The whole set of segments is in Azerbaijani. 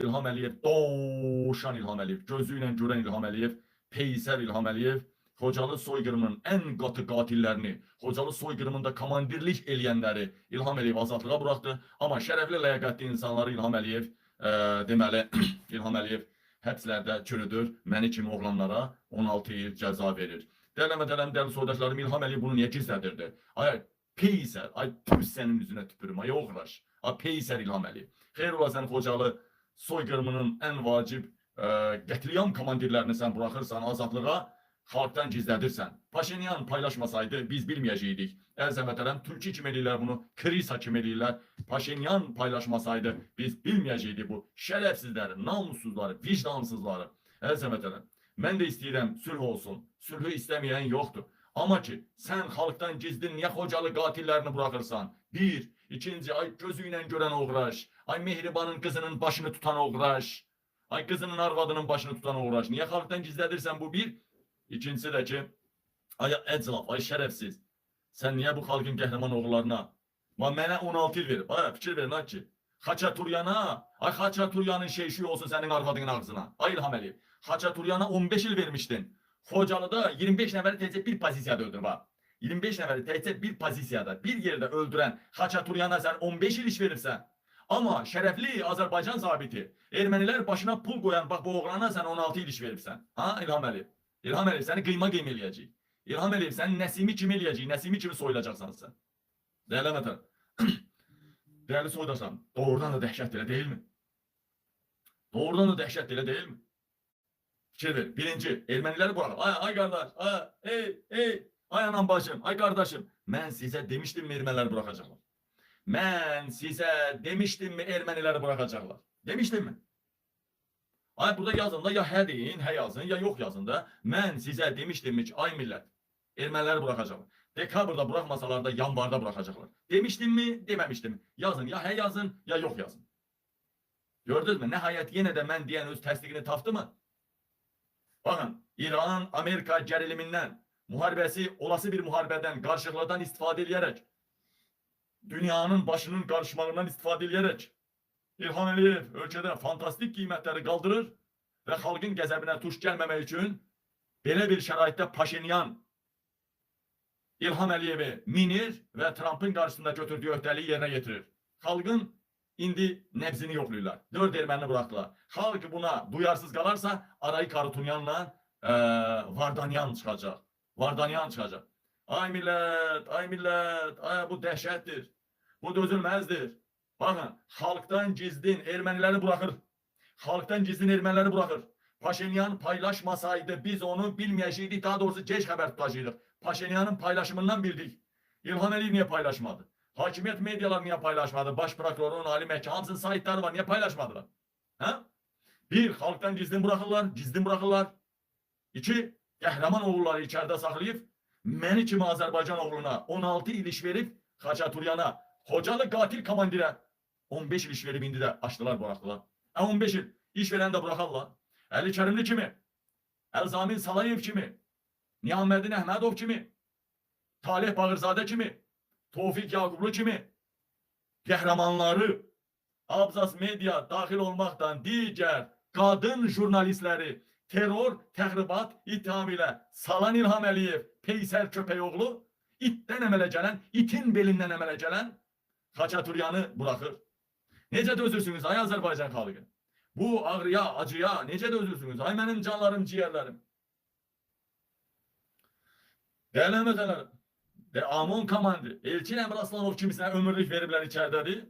İlham Əliyev, doğuşan İlham Əliyev, gözü ilə görən İlham Əliyev, peysər İlham Əliyev, Xocalı soyqırımının ən qatı qatillərini, Xocalı soyqırımında komandirlik eləyənləri İlham Əliyev azadlığa buraxdı. Amma şərəfli, ləyaqətli insanları İlham Əliyev, deməli, İlham Əliyev həbslərdə çürüdür, məni kimi oğlanlara 16 il cəza verir. Dəyərli məhətərəm, dəyərli soydaşlarım, İlham Əliyev bunu niyə gizlədirdi? Ay, peysər, ay tüp sənin üzünə tüpürüm, ay oğraş, ay peysər İlham Əliyev. Xeyr ola sən Xocalı soyqırımının ən vacib qətliyam komandirlərini sən buraxırsan azadlığa, xalqdan gizlədirsən. Paşinyan paylaşmasaydı biz bilməyəcəkdik. Əziz vətəndaşlar, Türkiyə kimi eləyirlər bunu, Krisa kimi eləyirlər. Paşinyan paylaşmasaydı biz bilməyəcəkdik bu şərəfsizləri, namussuzları, vicdansızları. Əziz vətəndaşlar, mən də istəyirəm sülh olsun. Sülhü istəməyən yoxdur. Amma ki, sən xalqdan gizlin niyə Xocalı qatillerini buraxırsan? Bir, ikinci, ay gözü ilə görən oğraş, ay Mehribanın qızının başını tutan oğraş, ay qızının arvadının başını tutan oğraş. Niyə xalqdan gizlədirsən bu bir? İkincisi de ki, ay əclaf, ay şərəfsiz, sən niyə bu xalqın qəhrəman oğullarına, mənə 16 il verib, ay fikir verin ki, Xaçaturyana, ay Xaçaturiyanın şeyşi olsun sənin arvadının ağzına, ay İlham Əliyev, Xaçaturyana 15 il vermişdin, Xocalıda 25 nəfəri təkcə bir pozisiyada öldürüb, 25 nəfəri təkcə bir pozisiyada, bir yerdə öldürən Xaçaturyana sən 15 il iş verirsən, amma şərəfli Azərbaycan zabiti, ermənilər başına pul qoyan, bax bu oğlana sən 16 il iş veribsən, ha İlham Əliyev? İlham Əliyev səni qıyma eləyəcək. İlham Əliyev səni Nəsimi kimi eləyəcək, Nəsimi kimi soyulacaqsan sən. Dəyərli vətəndaşlar, dəyərli soydaşlarım, doğrudan da dəhşət elə deyilmi? Doğrudan da dəhşət elə deyilmi? Fikir ver, birinci, erməniləri buraxır. Ay qardaş, ay anam bacım, ay qardaşım, mən sizə demişdim mi erməniləri buraxacaqlar? Mən sizə demişdim mi erməniləri buraxacaqlar? Demişdim mi? Ay burada yazın da ya hə deyin, hə yazın, ya yox yazın da. Mən sizə demişdim ki, ay millət, erməniləri buraxacaqlar. Dekabrda buraxmasalar da yanvarda buraxacaqlar. Demişdim mi, deməmişdim mi? Yazın, ya hə yazın, ya yox yazın. Gördünüz mü? Nəhayət yenə də mən deyən öz təsdiqini tapdı mı? Baxın, İran, Amerika gərilimindən, müharibəsi, olası bir müharibədən, qarşılıqlardan istifadə edərək, dünyanın başının qarışmağından istifadə edərək, İlham Əliyev ölkədə fantastik qiymətləri qaldırır və xalqın qəzəbinə tuş gəlməmək üçün belə bir şəraitdə Paşinyan İlham Əliyevi minir və Trump'ın qarşısında götürdüyü öhdəliyi yerinə getirir. Xalqın indi nəbzini yoxlayırlar. 4 erməni buraxdılar. Xalq buna duyarsız qalarsa Arayı Karutunyanla Vardanyan çıxacaq. Vardanyan çıxacaq. Ay millət, ay bu dəhşətdir. Bu dözülməzdir. Bakın, xalqdan gizlin erməniləri buraxır. Xalqdan gizlin erməniləri buraxır. Paşinyan paylaşmasaydı biz onu bilməyəcəkdik, daha doğrusu geç xəbər tutacaqdıq. Paşinyanın paylaşımından bildik. İlham Əliyev niyə paylaşmadı? Hakimiyyət mediaları niyə paylaşmadı? Baş prokurorun, ali məhkəmə, hamısının saytları var, niyə paylaşmadılar? Hə? Bir, xalqdan gizlin buraxırlar. İki, qəhrəman oğulları içərdə saxlayıb, məni kimi Azərbaycan oğluna 16 il iş verib, Xaçaturyana, Xocalı qatil komandirə 15 il iş verib indi də açdılar, buraxdılar. 15 il iş verən də buraxarlar. Əli Kərimli kimi, Əlzamin Salayev kimi, Niyaməddin Əhmədov kimi, Talih Bağırzadə kimi, Tofiq Yaqublu kimi qəhrəmanları Abzas Media daxil olmaqdan digər qadın jurnalistləri terror, təxribat ittihamı ilə salan İlham Əliyev, peysər köpəyoğlu, itdən əmələ gələn, itin belindən əmələ gələn Xaçaturyanı buraxır. Necə dözürsünüz ay Azərbaycan xalqı? Bu ağrıya, acıya necə dözürsünüz? Ay mənim canlarım, ciyərlərim. Dəyərli vətəndaşlarım, Amon komandı, Elçin Əmraslanov kimisinə ömürlük veriblər içərdədir.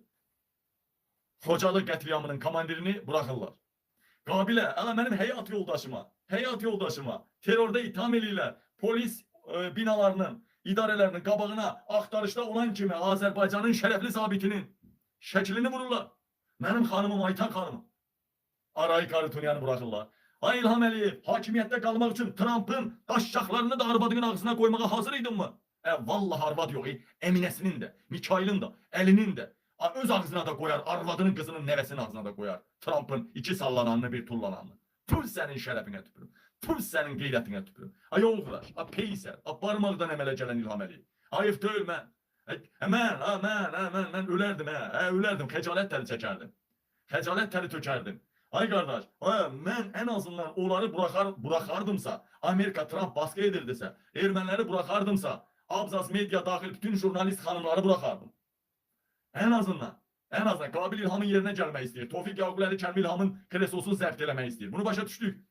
Xocalı qətliamının komandirini buraxırlar. Qabilə, mənim həyat yoldaşıma terrorda itham eləyirlər. Polis binalarının, idarələrinin qabağına axtarışda olan kimi Azərbaycanın şərəfli zabitinin şəklini vururlar. Mənim xanımım, Aytan xanımım. Arayı Karutunyanı buraxırlar. Ay İlham Əliyev, hakimiyyətdə qalmaq üçün Trump'ın daşşaqlarını da arvadının ağzına qoymağa hazır idin mi? Vallahi arvad yox, Əminəsinin də, Mikailin də, Əlinin də. Öz ağzına da qoyar, arvadının qızının nəvəsinin ağzına da qoyar. Trump'ın iki sallananını, bir tullananını. Tüm sənin şərəfinə tüpürüm. Tüm sənin qeyrətinə tüpürüm. Ay oğulaş, peysər, barmaqdan əmələ gələn İlham Əliyev. Ayıb deyil mən. Mən ölərdim, ölərdim. Xəcalət təli çəkərdim. Xəcalət təli tökərdim. Ay qardaş, mən en azından onları bırakardımsa, Amerika Trump baskı edirdisə, erməniləri bırakardımsa, Abzas Media daxil bütün jurnalist xanımları bırakardım. En azından. En azından Qabil İlhamın yerine gelmək istəyir. Tofiq Yaqublu Kərim İlhamın kresosunu zəbt eləmək istəyir. Bunu başa düşdük.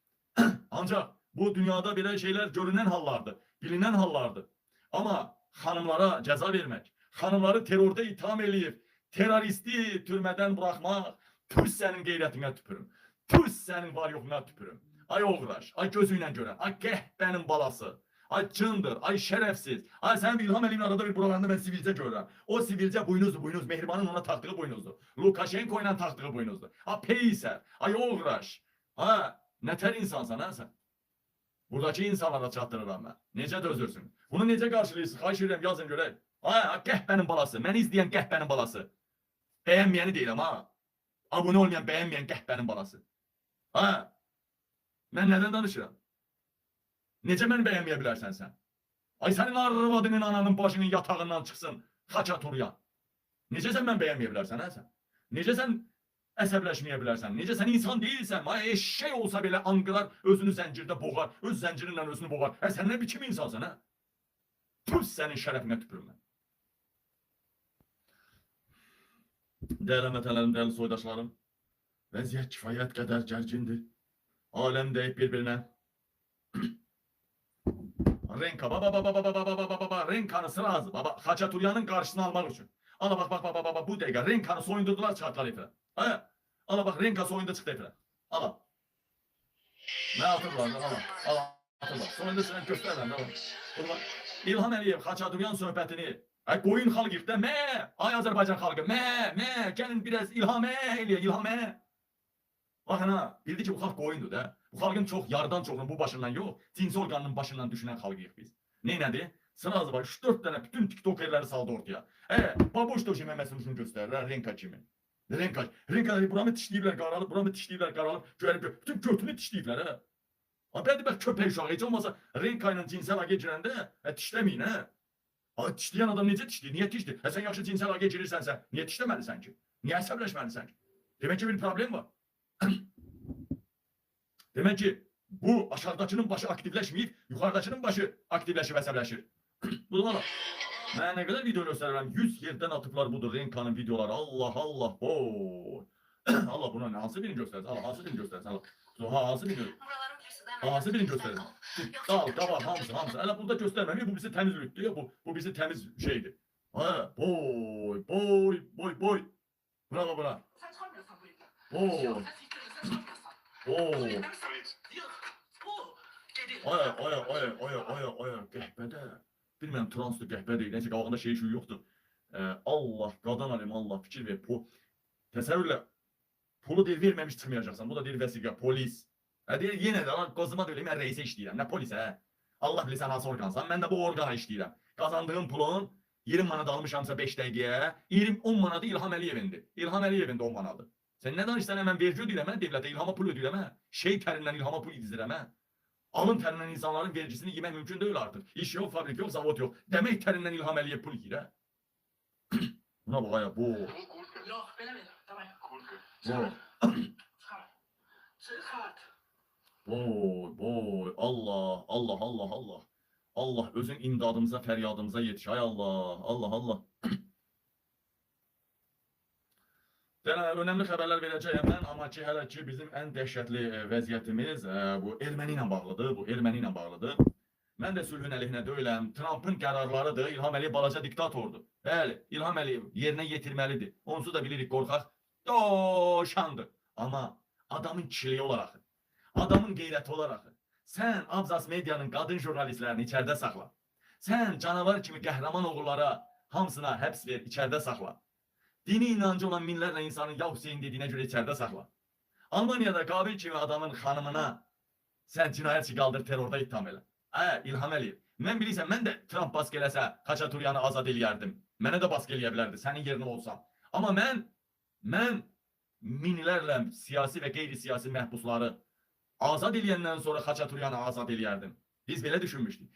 Ancak bu dünyada belə şeyler görünen hallardır, bilinen hallardır. Ama hanımlara ceza vermek, hanımları terörde itham eləyib, teröristi türmeden bırakmaq, püs senin qeyrətinə tüpürüm. Püs senin var yoxuna tüpürüm. Ay oğraş, ay gözüyle görən, ay qəhbənin balası. Ay cındır, ay şerefsiz. Ay sen bir İlham Əliyevin arada bir buralarında ben sivilce görürüm. O sivilce boynuz. Mehriban'ın ona taktığı boynuzdu. Lukashenko ile taktığı boynuzdu. Ha peyser, ay oğraş. Ha neter insansan ha sen. Buradaki insanlara çatdırıram ben. Necə dözürsün? Bunu necə qarşılayırsın? Xahiş edirəm yazın görək. Ha qəhbənin balası. Məni izləyən qəhbənin balası. Bəyənməyəni deyirəm ha. Abone olmayan bəyənməyən qəhbənin balası. Ha. Mən nədən danışıram? Necə məni bəyənməyə bilərsən sən? Ay sənin arvadının ananın başının yatağından çıxsın. Xaça turyan. Necə sən mən bəyənməyə bilərsən hə sən? Necə sən əsəbləşməyə bilərsən? Necə sən insan deyilsən? Ay eşşək olsa belə anqılar özünü zəncirdə boğar. Öz zəncirinlə özünü boğar. Hə sən nə biçim insansan hə? Püs sənin şərəfinə tüpürüm mən. Dəyərli həmvətənlərim, dəyərli soydaşlarım. Vəziyyət kifayət qədər gərgindir. Aləm deyib bir-birinə. Renka baba Renka'nı sırazı baba Xaçaturyanın karşısına almak için. Ana bak bu dəqiqə Renka'nı soyundurdular çıxartdılar efirə. Ha? Ana bak Renka soyunda çıxdı efirə. Ala. Ne atırlar? Ala. Atırlar. Soyunda sənə göstərlər. Ala. İlham Əliyev Xaçaturyan söhbətini qoyun xalq yıxdı. Mə! Ay Azərbaycan xalqı. Mə! Gəlin biraz ilhamə eləyə, ilhamə. Bakın ha, bildi ki bu halk oyundu da. Bu halkın çok yardan çoğunun bu başından yok. Cinsi organının başından düşünen halkıyıq biz. Neynədir? Sırası var. 3-4 tane bütün tiktokerleri saldı ortaya. Baboş doji memesini şunu gösterirler. Renka kimi. Renka buramı tişleyiblər qaralıp, buramı tişleyiblər qaralıp. Bütün götünü tişleyiblər ha. Bəli bak köpək uşağı. Heç olmasa Renka ilə cinsel əlaqə girəndə tişləməyin ha. Tişləyən adam necə tişləyir? Niyə tişləyir? Sən yaxşı cinsel əlaqə girirsənsə, niyə tişləməlisən ki? Niyə əsəbləşməlisən ki? Demək ki bir problem var. Demek ki bu aşağıdakinin başı aktifleşmeyip yukarıdakinin başı aktifleşip əsəbləşir. Bu da ben ne kadar video gösteririm? 100 yerden atıklar budur Renka'nın videoları. Allah. Oy. Allah buna ne hansı birini göstersin? Allah hansı birini göstersin? Allah hansı birini? Hansı birini göstersin? Dal, davar, hamsı. Hala burada göstermemiyor. Bu bizi temiz ürüttü. Bu bizi temiz şeydi. Ha, boy. Bravo buna. Boy. Ay, qəhbədə. Bilməm, translı qəhbə deyil. Neyse, qavağında şey yoxdur. Allah, qadan alim, Allah, fikir ver. Təsəvvürlə, pulu deyil, verməmiş çıxmayacaqsan. Bu da deyil, vəsiqə, polis. Deyil, yenə də, qozuma deyil, mən reisə işləyirəm. Nə polis, hə? Allah bilirsən, hansı orqansan, mən də bu orqana işləyirəm. Qazandığım pulun 20 manat almışamsa 5 dəqiqəyə, 10 manadı İlham Əliyevindir. İlham Əliyevin də 10 manadı. Sen ne danışsan hemen vergi ödüyəm hə? Devlete ilhama pul ödüyəm hə? Şey tərindən ilhama pul dizdirəm hə? Alın tərindən insanların vergisini yemək mümkün değil artık. İş yok, fabrik yok, zavod yok. Demek tərindən İlham Əliyev pul yiyir hə? Buna bak ya bu. Yok, beləmir. Tamam. Boy. Allah. Allah özün imdadımıza, fəryadımıza yetiş. Ay Allah. Önemli xəbərlər verəcəyəm mən, amma ki hələ ki bizim ən dəhşətli vəziyyətimiz bu erməni ilə bağlıdır. Mən də sülhün əleyhinə deyiləm. Trump'ın qərarlarıdır. İlham Əliyev balaca diktatordur. Bəli, İlham Əliyev yerinə yetirməlidir. Onsuz da bilirik qorxaq doşandır. Amma adamın kişiliyi olaraq, adamın qeyrəti olaraq, sən Abzas Media'nın qadın jurnalistlərini içəridə saxla. Sən canavar kimi qəhrəman oğullara hamısına həbs ver, içəridə saxla. Dini inancı olan minlərlə insanın ya Hüseyin dediyinə görə içəridə saxla. Almaniyada Qabil kimi adamın xanımına sən cinayətçi qaldır, terorda ittiham elə. İlham Əliyev. Mən bilirsən, mən də Trump baskı eləsə Xaçaturyanı azad eləyərdim. Mənə də baskı eləyə bilərdi, sənin yerinə olsam. Amma mən minlərlə siyasi və qeyri-siyasi məhbusları azad eləyəndən sonra Xaçaturyanı azad eləyərdim. Biz belə düşünmüşdük.